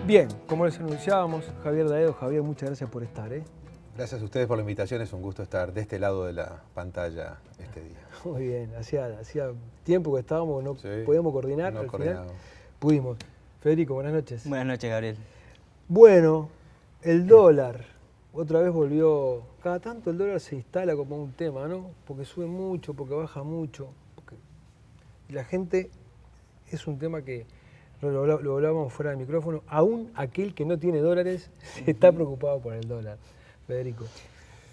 Bien, como les anunciábamos, Javier Daedo. Javier, muchas gracias por estar. Gracias a ustedes por la invitación, es un gusto estar de este lado de la pantalla este día. Muy bien, hacía tiempo que estábamos, no Sí, podíamos coordinar, no al final coordinado. pudimos. Federico, buenas noches. Buenas noches, Gabriel. Bueno, el dólar, otra vez volvió, cada tanto el dólar se instala como un tema, ¿no? Porque sube mucho, porque baja mucho, porque la gente, es un tema que lo hablábamos fuera del micrófono, aún aquel que no tiene dólares está preocupado por el dólar. Federico.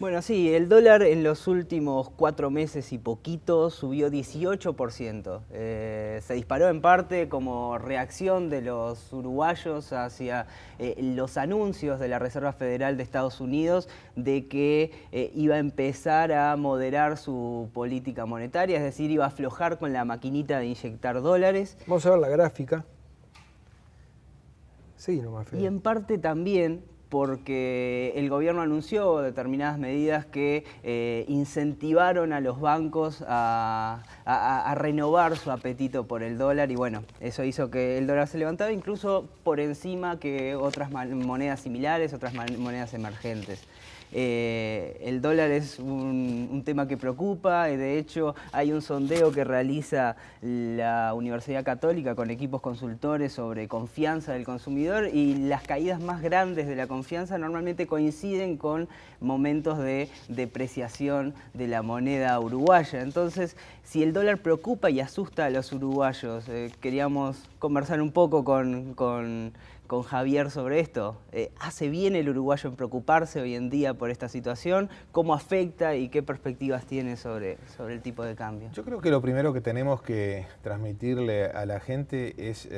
Bueno, sí, el dólar en los últimos 4 meses y poquito subió 18%. Se disparó en parte como reacción de los uruguayos hacia los anuncios de la Reserva Federal de Estados Unidos de que iba a empezar a moderar su política monetaria, es decir, iba a aflojar con la maquinita de inyectar dólares. Vamos a ver la gráfica. Sí, nomás, Fede. Y en parte también porque el gobierno anunció determinadas medidas que incentivaron a los bancos a renovar su apetito por el dólar y bueno, eso hizo que el dólar se levantara incluso por encima que otras monedas similares, otras monedas emergentes. El dólar es un tema que preocupa, de hecho hay un sondeo que realiza la Universidad Católica con equipos consultores sobre confianza del consumidor y las caídas más grandes de la confianza normalmente coinciden con momentos de depreciación de la moneda uruguaya. Entonces, si el dólar preocupa y asusta a los uruguayos, queríamos conversar un poco con Javier sobre esto. ¿Hace bien el uruguayo en preocuparse hoy en día por esta situación? ¿Cómo afecta y qué perspectivas tiene sobre el tipo de cambio? Yo creo que lo primero que tenemos que transmitirle a la gente es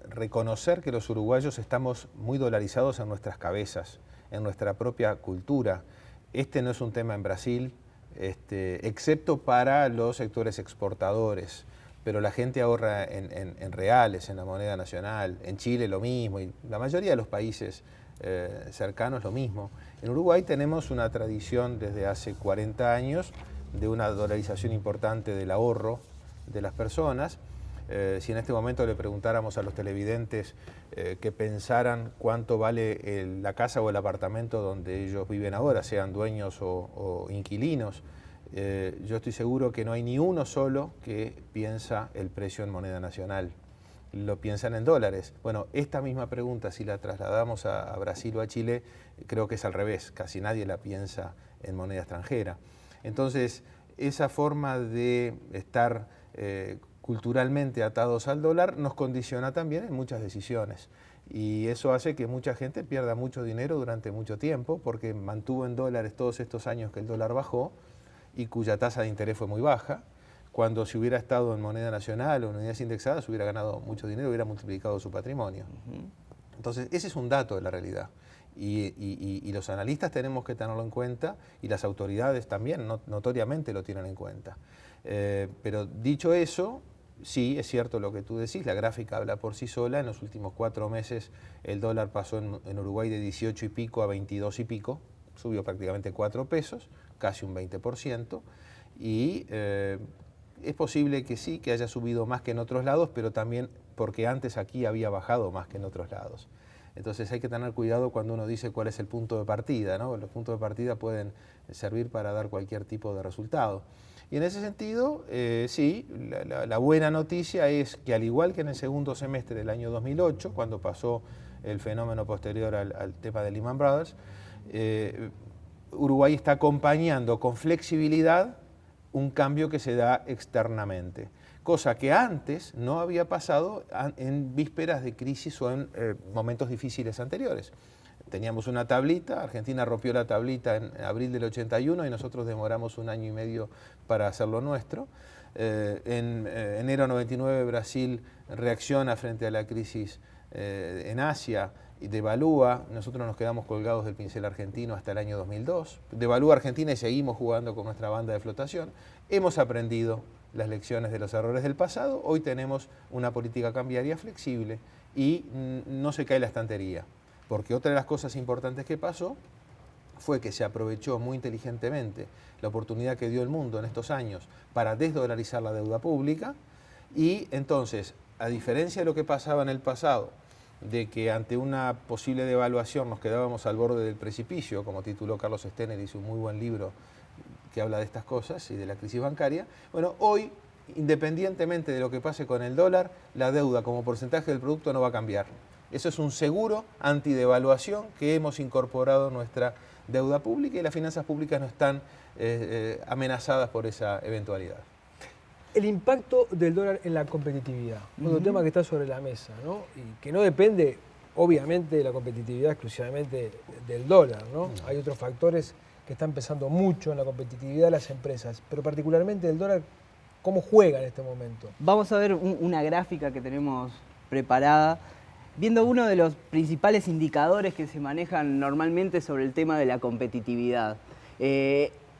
reconocer que los uruguayos estamos muy dolarizados en nuestras cabezas, en nuestra propia cultura. Este no es un tema en Brasil, excepto para los sectores exportadores. Pero la gente ahorra en reales, en la moneda nacional, en Chile lo mismo, y la mayoría de los países cercanos lo mismo. En Uruguay tenemos una tradición desde hace 40 años de una dolarización importante del ahorro de las personas. Si en este momento le preguntáramos a los televidentes que pensaran cuánto vale la casa o el apartamento donde ellos viven ahora, sean dueños o inquilinos, yo estoy seguro que no hay ni uno solo que piensa el precio en moneda nacional, lo piensan en dólares. Bueno, esta misma pregunta, si la trasladamos a Brasil o a Chile, creo que es al revés, casi nadie la piensa en moneda extranjera. Entonces, esa forma de estar culturalmente atados al dólar nos condiciona también en muchas decisiones. Y eso hace que mucha gente pierda mucho dinero durante mucho tiempo, porque mantuvo en dólares todos estos años que el dólar bajó, y cuya tasa de interés fue muy baja, cuando si hubiera estado en moneda nacional o en unidades indexadas hubiera ganado mucho dinero, hubiera multiplicado su patrimonio. Entonces, ese es un dato de la realidad. Y los analistas tenemos que tenerlo en cuenta y las autoridades también notoriamente lo tienen en cuenta. Pero dicho eso, sí, es cierto lo que tú decís, la gráfica habla por sí sola. En los últimos 4 meses el dólar pasó en Uruguay de 18 y pico a 22 y pico, subió prácticamente 4 pesos, casi un 20%, y es posible que sí, que haya subido más que en otros lados, pero también porque antes aquí había bajado más que en otros lados. Entonces hay que tener cuidado cuando uno dice cuál es el punto de partida, ¿no? Los puntos de partida pueden servir para dar cualquier tipo de resultado. Y en ese sentido, sí, la buena noticia es que al igual que en el segundo semestre del año 2008, cuando pasó el fenómeno posterior al tema de Lehman Brothers, Uruguay está acompañando con flexibilidad un cambio que se da externamente, cosa que antes no había pasado en vísperas de crisis o en momentos difíciles anteriores. Teníamos una tablita, Argentina rompió la tablita en abril del 81 y nosotros demoramos 1 año y medio para hacerlo nuestro. En enero 99 Brasil reacciona frente a la crisis en Asia y devalúa, nosotros nos quedamos colgados del pincel argentino hasta el año 2002, devalúa Argentina y seguimos jugando con nuestra banda de flotación. Hemos aprendido las lecciones de los errores del pasado, hoy tenemos una política cambiaria flexible y no se cae la estantería, porque otra de las cosas importantes que pasó fue que se aprovechó muy inteligentemente la oportunidad que dio el mundo en estos años para desdolarizar la deuda pública y entonces, a diferencia de lo que pasaba en el pasado, de que ante una posible devaluación nos quedábamos al borde del precipicio, como tituló Carlos Stener, hizo un muy buen libro que habla de estas cosas y de la crisis bancaria. Bueno, hoy, independientemente de lo que pase con el dólar, la deuda como porcentaje del producto no va a cambiar. Eso es un seguro antidevaluación que hemos incorporado en nuestra deuda pública y las finanzas públicas no están amenazadas por esa eventualidad. El impacto del dólar en la competitividad, otro tema que está sobre la mesa, ¿no? Y que no depende, obviamente, de la competitividad exclusivamente del dólar, ¿no? Hay otros factores que están pesando mucho en la competitividad de las empresas, pero particularmente el dólar, ¿cómo juega en este momento? Vamos a ver una gráfica que tenemos preparada, viendo uno de los principales indicadores que se manejan normalmente sobre el tema de la competitividad.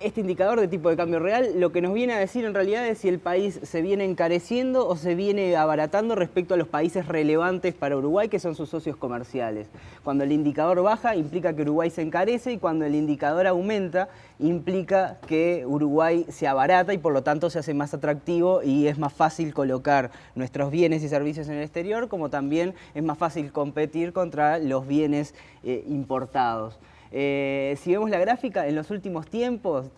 Este indicador de tipo de cambio real lo que nos viene a decir en realidad es si el país se viene encareciendo o se viene abaratando respecto a los países relevantes para Uruguay, que son sus socios comerciales. Cuando el indicador baja implica que Uruguay se encarece y cuando el indicador aumenta implica que Uruguay se abarata y por lo tanto se hace más atractivo y es más fácil colocar nuestros bienes y servicios en el exterior, como también es más fácil competir contra los bienes importados. Si vemos la gráfica, en los últimos tiempos,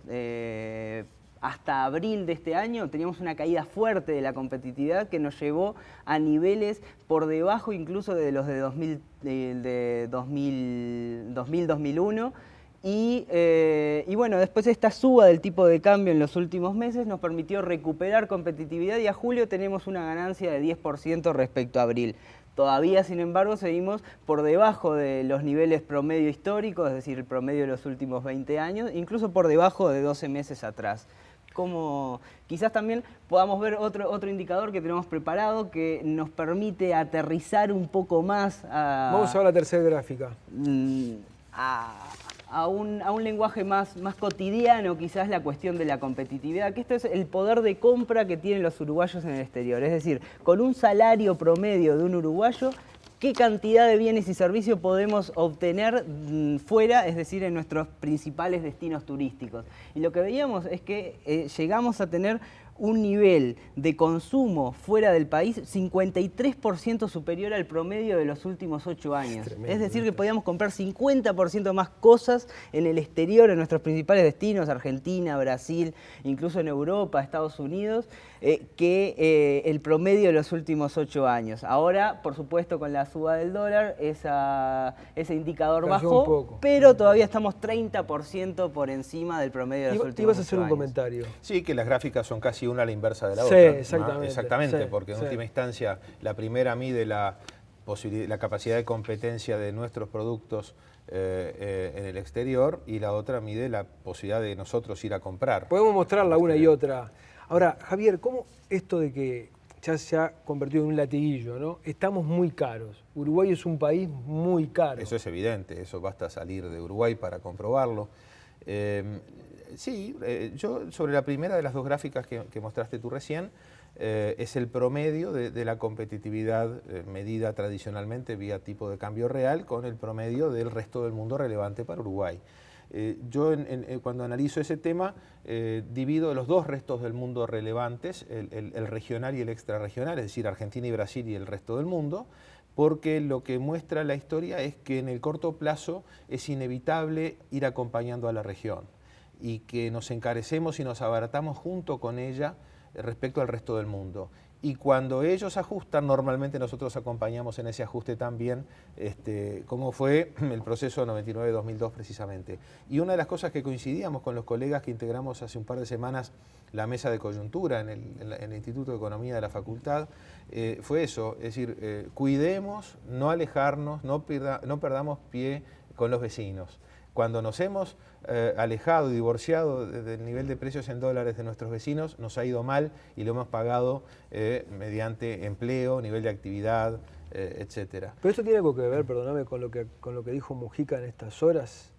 hasta abril de este año, teníamos una caída fuerte de la competitividad que nos llevó a niveles por debajo incluso de los de 2000-2001. Y bueno, después esta suba del tipo de cambio en los últimos meses nos permitió recuperar competitividad y a julio tenemos una ganancia de 10% respecto a abril. Todavía, sin embargo, seguimos por debajo de los niveles promedio históricos, es decir, el promedio de los últimos 20 años, incluso por debajo de 12 meses atrás. Como quizás también podamos ver otro indicador que tenemos preparado que nos permite aterrizar un poco más Vamos a ver la tercera gráfica. A un lenguaje más cotidiano, quizás la cuestión de la competitividad, que esto es el poder de compra que tienen los uruguayos en el exterior. Es decir, con un salario promedio de un uruguayo, ¿qué cantidad de bienes y servicios podemos obtener fuera, es decir, en nuestros principales destinos turísticos? Y lo que veíamos es que llegamos a tener un nivel de consumo fuera del país 53% superior al promedio de los últimos 8 años. Es decir, que podíamos comprar 50% más cosas en el exterior, en nuestros principales destinos, Argentina, Brasil, incluso en Europa, Estados Unidos, que el promedio de los últimos 8 años. Ahora, por supuesto, con la suba del dólar, ese indicador bajó, pero todavía estamos 30% por encima del promedio de los últimos 8 años. Ibas a hacer un comentario. Sí, que las gráficas son casi una a la inversa de la sí, otra. Exactamente. ¿No? Exactamente, sí, porque en última instancia la primera mide la capacidad de competencia de nuestros productos en el exterior y la otra mide la posibilidad de nosotros ir a comprar. Podemos mostrarla una y otra. Ahora, Javier, ¿cómo esto de que ya se ha convertido en un latiguillo, ¿no? Estamos muy caros. Uruguay es un país muy caro. Eso es evidente, eso basta salir de Uruguay para comprobarlo. Yo sobre la primera de las dos gráficas que mostraste tú recién, es el promedio de la competitividad medida tradicionalmente vía tipo de cambio real con el promedio del resto del mundo relevante para Uruguay. Yo cuando analizo ese tema divido los dos restos del mundo relevantes, el regional y el extrarregional, es decir, Argentina y Brasil y el resto del mundo, porque lo que muestra la historia es que en el corto plazo es inevitable ir acompañando a la región y que nos encarecemos y nos abaratamos junto con ella respecto al resto del mundo. Y cuando ellos ajustan, normalmente nosotros acompañamos en ese ajuste también, como fue el proceso 99-2002 precisamente. Y una de las cosas que coincidíamos con los colegas que integramos hace un par de semanas la mesa de coyuntura en el Instituto de Economía de la Facultad, fue eso, es decir, cuidemos, no alejarnos, no perdamos pie con los vecinos. Cuando nos hemos alejado y divorciado del nivel de precios en dólares de nuestros vecinos, nos ha ido mal y lo hemos pagado mediante empleo, nivel de actividad, etcétera. Pero esto tiene algo que ver, perdóname, con lo que dijo Mujica en estas horas,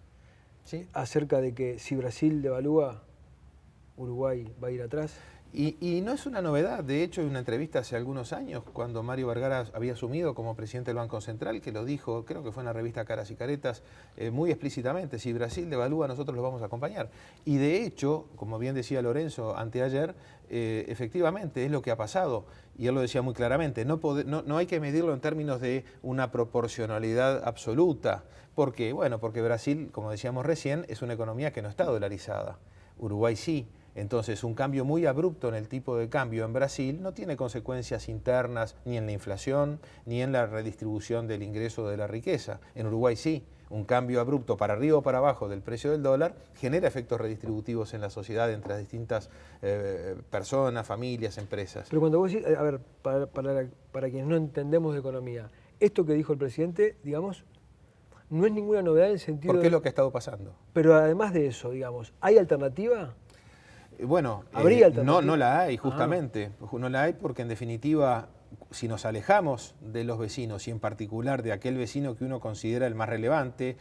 ¿sí? Acerca de que si Brasil devalúa, Uruguay va a ir atrás. Y no es una novedad. De hecho, hay una entrevista hace algunos años, cuando Mario Vergara había asumido como presidente del Banco Central, que lo dijo, creo que fue en la revista Caras y Caretas, muy explícitamente: si Brasil devalúa, nosotros los vamos a acompañar. Y de hecho, como bien decía Lorenzo anteayer, efectivamente es lo que ha pasado. Y él lo decía muy claramente: no hay que medirlo en términos de una proporcionalidad absoluta. ¿Por qué? Bueno, porque Brasil, como decíamos recién, es una economía que no está dolarizada. Uruguay sí. Entonces, un cambio muy abrupto en el tipo de cambio en Brasil no tiene consecuencias internas ni en la inflación, ni en la redistribución del ingreso de la riqueza. En Uruguay sí. Un cambio abrupto para arriba o para abajo del precio del dólar genera efectos redistributivos en la sociedad entre las distintas personas, familias, empresas. Pero cuando vos decís, a ver, para quienes no entendemos de economía, esto que dijo el presidente, digamos, no es ninguna novedad en el sentido... Porque es lo que ha estado pasando. Pero además de eso, digamos, ¿hay alternativa? Bueno, no la hay, justamente. No la hay porque, en definitiva, si nos alejamos de los vecinos y en particular de aquel vecino que uno considera el más relevante,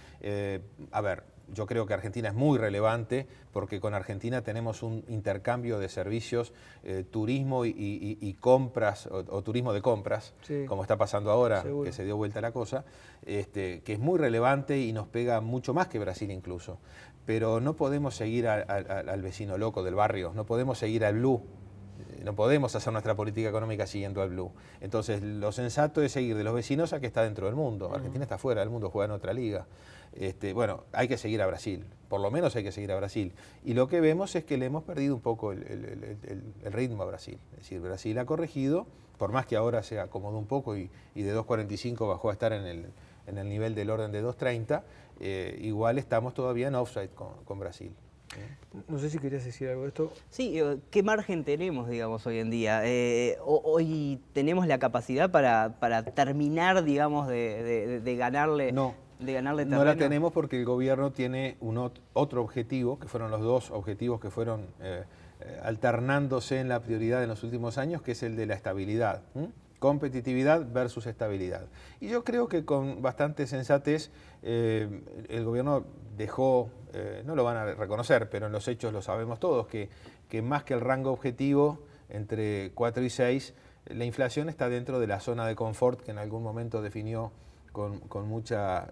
a ver, yo creo que Argentina es muy relevante porque con Argentina tenemos un intercambio de servicios, turismo y compras, o turismo de compras, sí, como está pasando ahora, seguro, que se dio vuelta la cosa, que es muy relevante y nos pega mucho más que Brasil incluso. Pero no podemos seguir al vecino loco del barrio, no podemos seguir al blue. No podemos hacer nuestra política económica siguiendo al blue. Entonces, lo sensato es seguir de los vecinos a que está dentro del mundo. Argentina está fuera del mundo, juega en otra liga. Bueno, hay que seguir a Brasil, por lo menos hay que seguir a Brasil. Y lo que vemos es que le hemos perdido un poco el ritmo a Brasil. Es decir, Brasil ha corregido, por más que ahora se acomodó un poco y de 2.45 bajó a estar en el nivel del orden de 2.30, igual estamos todavía en offside con Brasil. No sé si querías decir algo de esto. Sí, ¿qué margen tenemos, digamos, hoy en día? ¿Hoy tenemos la capacidad para terminar, digamos, de ganarle? No, de ganarle terreno? No la tenemos porque el gobierno tiene otro objetivo, que fueron los dos objetivos que fueron alternándose en la prioridad en los últimos años, que es el de la estabilidad. Competitividad versus estabilidad. Y yo creo que con bastante sensatez el gobierno dejó, no lo van a reconocer, pero en los hechos lo sabemos todos, que más que el rango objetivo entre 4 y 6, la inflación está dentro de la zona de confort que en algún momento definió con mucha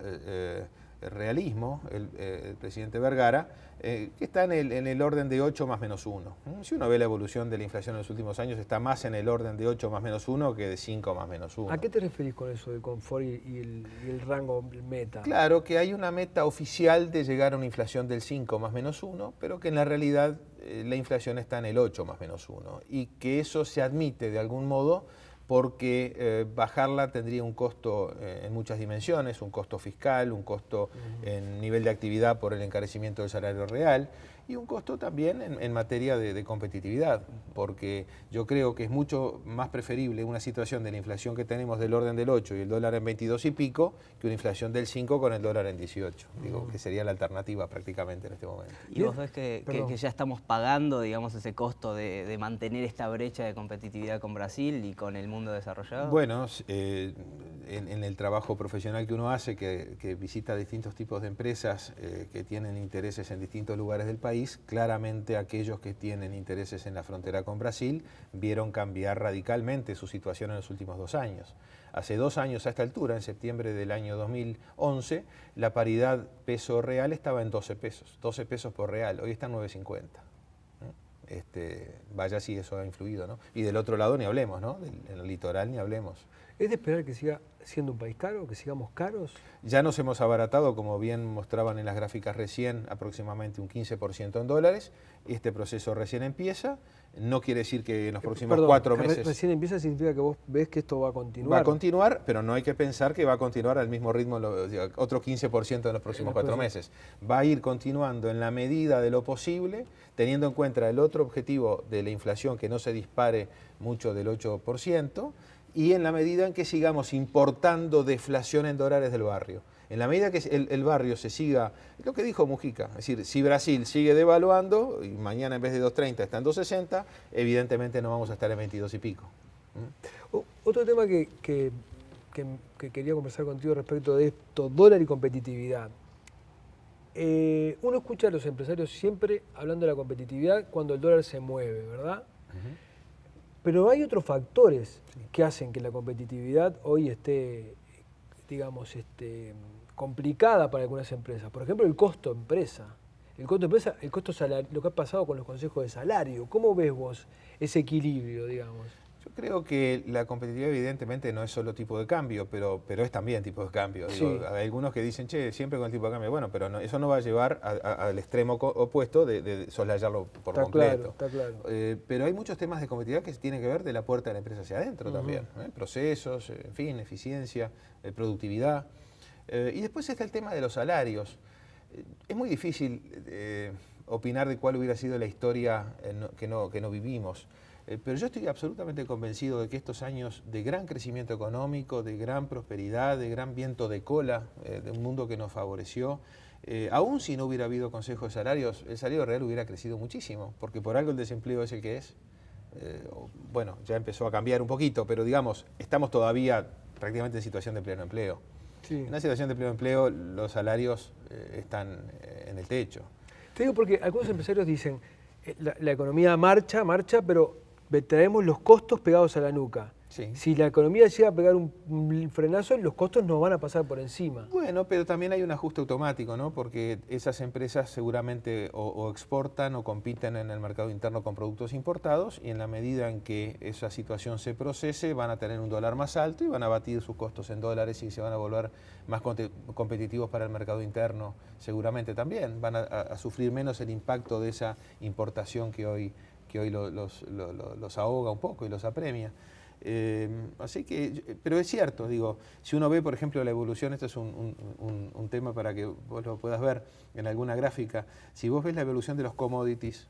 realismo el presidente Vergara, que está en el orden de 8 más menos 1. Si uno ve la evolución de la inflación en los últimos años, está más en el orden de 8 más menos 1 que de 5 más menos 1. ¿A qué te referís con eso de confort y el rango meta? Claro, que hay una meta oficial de llegar a una inflación del 5 más menos 1, pero que en la realidad la inflación está en el 8 más menos 1, y que eso se admite de algún modo porque bajarla tendría un costo en muchas dimensiones, un costo fiscal, un costo en nivel de actividad por el encarecimiento del salario real y un costo también en materia de competitividad, porque yo creo que es mucho más preferible una situación de la inflación que tenemos del orden del 8 y el dólar en 22 y pico que una inflación del 5 con el dólar en 18, digo, que sería la alternativa prácticamente en este momento. ¿Y vos ves que ya estamos pagando, digamos, ese costo de mantener esta brecha de competitividad con Brasil y con el mundo desarrollado? Bueno, en el trabajo profesional que uno hace, que visita distintos tipos de empresas que tienen intereses en distintos lugares del país, claramente aquellos que tienen intereses en la frontera con Brasil vieron cambiar radicalmente su situación en los últimos 2 años. Hace 2 años a esta altura, en septiembre del año 2011, la paridad peso real estaba en 12 pesos por real, hoy está en 9.50. Vaya si eso ha influido, ¿no? Y del otro lado ni hablemos, ¿no? En el litoral ni hablemos. ¿Es de esperar que siga siendo un país caro, que sigamos caros? Ya nos hemos abaratado, como bien mostraban en las gráficas recién, aproximadamente un 15% en dólares. Este proceso recién empieza. No quiere decir que en los próximos 4 meses... Recién empieza significa que vos ves que esto va a continuar. Va a continuar, pero no hay que pensar que va a continuar al mismo ritmo, otro 15% en los próximos 4 meses. Va a ir continuando en la medida de lo posible, teniendo en cuenta el otro objetivo de la inflación, que no se dispare mucho del 8%, y en la medida en que sigamos importando deflación en dólares del barrio. En la medida que el barrio se siga, lo que dijo Mujica, es decir, si Brasil sigue devaluando y mañana en vez de 2.30 está en 2.60, evidentemente no vamos a estar en 22 y pico. Otro tema que quería conversar contigo respecto de esto, dólar y competitividad. Uno escucha a los empresarios siempre hablando de la competitividad cuando el dólar se mueve, ¿verdad? Pero hay otros factores que hacen que la competitividad hoy esté, digamos, complicada para algunas empresas. Por ejemplo, el costo empresa. El costo empresa, el costo salario, lo que ha pasado con los consejos de salario. ¿Cómo ves vos ese equilibrio, digamos? Yo creo que la competitividad evidentemente no es solo tipo de cambio, pero es también tipo de cambio. Digo, hay algunos que dicen, che, siempre con el tipo de cambio. Bueno, pero no, eso no va a llevar al extremo opuesto de soslayarlo por completo. Está claro. Pero hay muchos temas de competitividad que tienen que ver de la puerta de la empresa hacia adentro también. Procesos, en fin, eficiencia, productividad. Y después está el tema de los salarios. Es muy difícil opinar de cuál hubiera sido la historia que no vivimos. Pero yo estoy absolutamente convencido de que estos años de gran crecimiento económico, de gran prosperidad, de gran viento de cola, de un mundo que nos favoreció, aún si no hubiera habido consejos de salarios, el salario real hubiera crecido muchísimo, porque por algo el desempleo es el que es. Bueno, ya empezó a cambiar un poquito, pero digamos, estamos todavía prácticamente en situación de pleno empleo. Sí. En una situación de pleno empleo, los salarios están en el techo. Te digo porque algunos empresarios dicen, la economía marcha, pero traemos los costos pegados a la nuca. Sí. Si la economía llega a pegar un frenazo, los costos nos van a pasar por encima. Bueno, pero también hay un ajuste automático, ¿no? Porque esas empresas seguramente o exportan o compiten en el mercado interno con productos importados, y en la medida en que esa situación se procese van a tener un dólar más alto y van a batir sus costos en dólares y se van a volver más competitivos para el mercado interno. Seguramente también van a sufrir menos el impacto de esa importación que hoy los ahoga un poco y los apremia. Así que, pero es cierto, digo, si uno ve, por ejemplo, la evolución, esto es un tema para que vos lo puedas ver en alguna gráfica, si vos ves la evolución de los commodities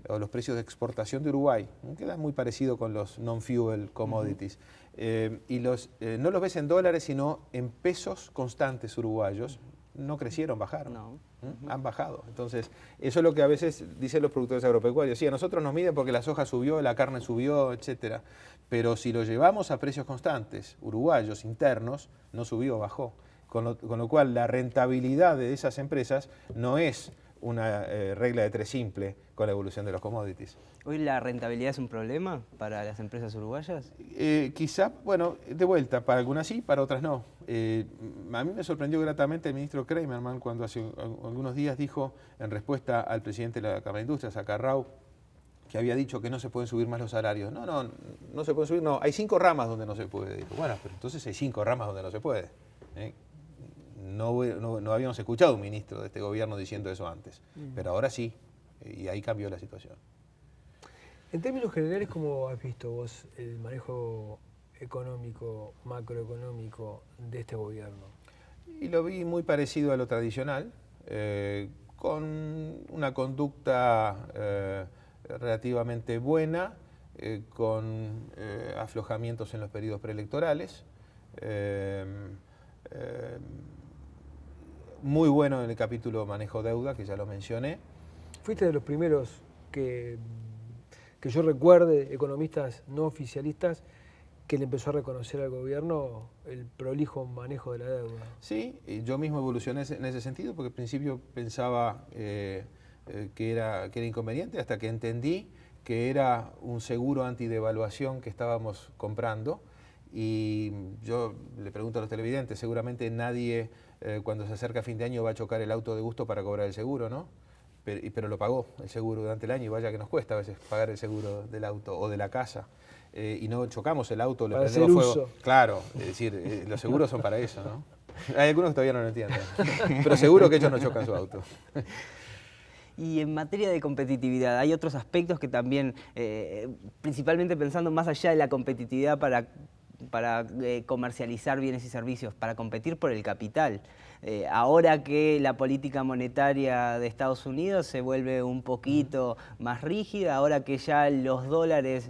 o los precios de exportación de Uruguay, queda muy parecido con los non-fuel commodities, y no los ves en dólares, sino en pesos constantes uruguayos, no crecieron, bajaron. No. Han bajado. Entonces, eso es lo que a veces dicen los productores agropecuarios. Sí, a nosotros nos miden porque la soja subió, la carne subió, etcétera. Pero si lo llevamos a precios constantes, uruguayos, internos, no subió, bajó. Con lo cual, la rentabilidad de esas empresas no es una regla de tres simple con la evolución de los commodities. ¿Hoy la rentabilidad es un problema para las empresas uruguayas? Quizá, bueno, de vuelta, para algunas sí, para otras no. A mí me sorprendió gratamente el ministro Kramerman cuando hace algunos días dijo, en respuesta al presidente de la Cámara de Industrias, a Carrau, que había dicho que no se pueden subir más los salarios. No se pueden subir, no, hay 5 ramas donde no se puede. Dijo, bueno, pero entonces hay 5 ramas donde no se puede. No habíamos escuchado a un ministro de este gobierno diciendo eso antes, pero ahora sí, y ahí cambió la situación. En términos generales, ¿cómo has visto vos el manejo económico, macroeconómico de este gobierno? Y lo vi muy parecido a lo tradicional, con una conducta relativamente buena, con aflojamientos en los periodos preelectorales, muy bueno en el capítulo manejo deuda, que ya lo mencioné. Fuiste de los primeros que yo recuerde, economistas no oficialistas, que le empezó a reconocer al gobierno el prolijo manejo de la deuda. Sí, yo mismo evolucioné en ese sentido, porque al principio pensaba que era inconveniente, hasta que entendí que era un seguro antidevaluación que estábamos comprando. Y yo le pregunto a los televidentes, seguramente nadie cuando se acerca a fin de año va a chocar el auto de gusto para cobrar el seguro, ¿no? Pero lo pagó el seguro durante el año, y vaya que nos cuesta a veces pagar el seguro del auto o de la casa. Y no chocamos el auto, le prendemos fuego. Uso. Claro, es decir, los seguros son para eso, ¿no? Hay algunos que todavía no lo entienden, pero seguro que ellos no chocan su auto. Y en materia de competitividad, hay otros aspectos que también, principalmente pensando más allá de la competitividad para comercializar bienes y servicios, para competir por el capital. Ahora que la política monetaria de Estados Unidos se vuelve un poquito más rígida, ahora que ya los dólares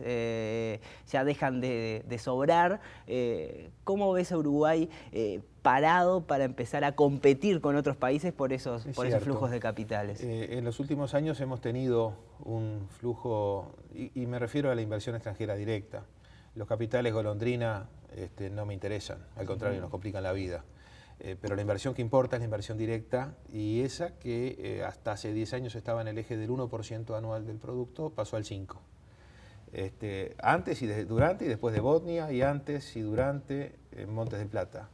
ya dejan de sobrar, ¿cómo ves a Uruguay parado para empezar a competir con otros países por esos flujos de capitales? En los últimos años hemos tenido un flujo, y me refiero a la inversión extranjera directa. Los capitales golondrina no me interesan, al contrario, nos complican la vida. Pero la inversión que importa es la inversión directa, y esa que hasta hace 10 años estaba en el eje del 1% anual del producto, pasó al 5%. Antes y durante y después de Botnia, y antes y durante Montes del Plata.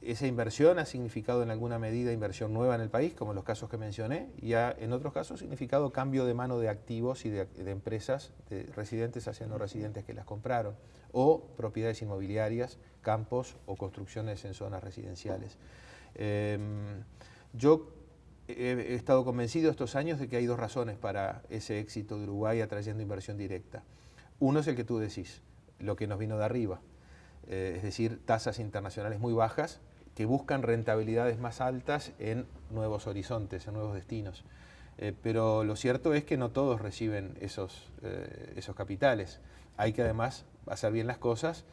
Esa inversión ha significado en alguna medida inversión nueva en el país, como en los casos que mencioné, y en otros casos ha significado cambio de mano de activos y de empresas de residentes hacia no residentes que las compraron, o propiedades inmobiliarias, campos o construcciones en zonas residenciales. Yo he estado convencido estos años de que hay dos razones para ese éxito de Uruguay atrayendo inversión directa. Uno es el que tú decís, lo que nos vino de arriba, es decir, tasas internacionales muy bajas que buscan rentabilidades más altas en nuevos horizontes, en nuevos destinos. Pero lo cierto es que no todos reciben esos capitales. Hay que además hacer bien las cosas,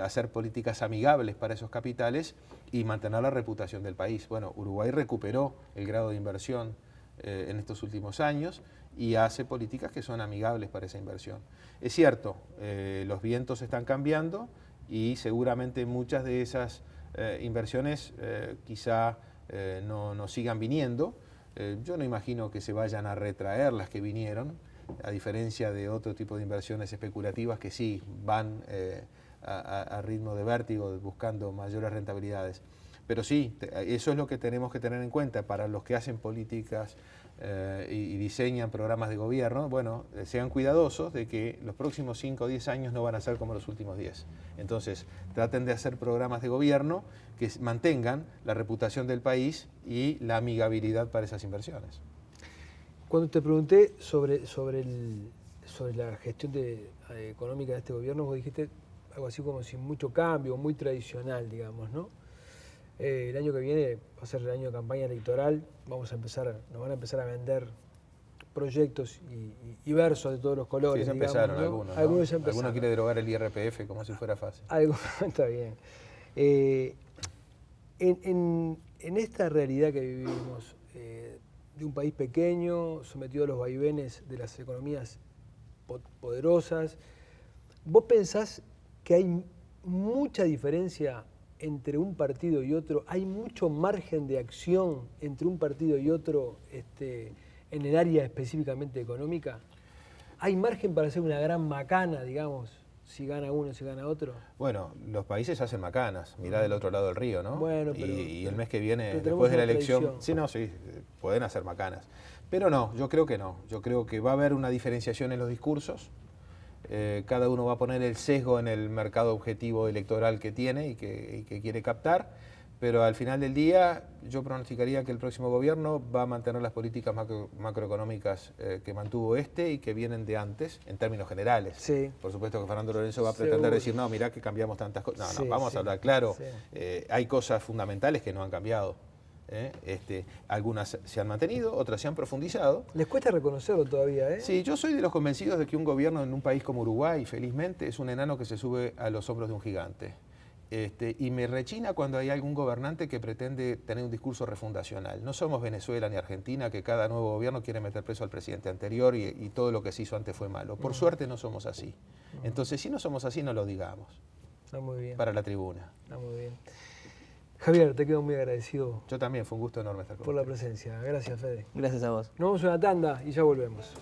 hacer políticas amigables para esos capitales y mantener la reputación del país. Bueno, Uruguay recuperó el grado de inversión en estos últimos años y hace políticas que son amigables para esa inversión. Es cierto, los vientos están cambiando y seguramente muchas de esas inversiones quizá no sigan viniendo. Yo no imagino que se vayan a retraer las que vinieron, a diferencia de otro tipo de inversiones especulativas que sí van a ritmo de vértigo buscando mayores rentabilidades. Pero sí, eso es lo que tenemos que tener en cuenta para los que hacen políticas y diseñan programas de gobierno. Bueno, sean cuidadosos de que los próximos 5 o 10 años no van a ser como los últimos 10. Entonces, traten de hacer programas de gobierno que mantengan la reputación del país y la amigabilidad para esas inversiones. Cuando te pregunté sobre la gestión económica de este gobierno, vos dijiste algo así como sin mucho cambio, muy tradicional, digamos, ¿no? El año que viene va a ser el año de campaña electoral, nos van a empezar a vender proyectos y versos de todos los colores. Sí, ya empezaron, digamos, ¿no? algunos, ¿no? Algunos ya empezaron. Alguno quiere derogar el IRPF como si fuera fácil. Está bien. En esta realidad que vivimos, de un país pequeño, sometido a los vaivenes de las economías poderosas, ¿vos pensás que hay mucha diferencia entre un partido y otro? ¿Hay mucho margen de acción entre un partido y otro en el área específicamente económica? ¿Hay margen para hacer una gran macana, digamos, si gana uno, si gana otro? Bueno, los países hacen macanas, mirá del otro lado del río, ¿no? Bueno, y el mes que viene, pero después de la tenemos una elección, sí, pueden hacer macanas. Pero no, yo creo que no. Yo creo que va a haber una diferenciación en los discursos. Cada uno va a poner el sesgo en el mercado objetivo electoral que tiene y que quiere captar, pero al final del día yo pronosticaría que el próximo gobierno va a mantener las políticas macroeconómicas que mantuvo y que vienen de antes, en términos generales. Sí. Por supuesto que Fernando Lorenzo va a pretender decir, no, mirá que cambiamos tantas cosas. No, vamos a hablar claro. Sí. Hay cosas fundamentales que no han cambiado. Algunas se han mantenido, otras se han profundizado. Les cuesta reconocerlo todavía, ¿eh? Sí, yo soy de los convencidos de que un gobierno en un país como Uruguay, felizmente, es un enano que se sube a los hombros de un gigante. Y me rechina cuando hay algún gobernante que pretende tener un discurso refundacional. No somos Venezuela ni Argentina, que cada nuevo gobierno quiere meter preso al presidente anterior y todo lo que se hizo antes fue malo. Por suerte no somos así. Entonces, si no somos así, no lo digamos. Está muy bien. Para la tribuna. Está muy bien. Javier, te quedo muy agradecido. Yo también, fue un gusto enorme estar con por la presencia. Gracias, Fede. Gracias a vos. Nos vamos a una tanda y ya volvemos.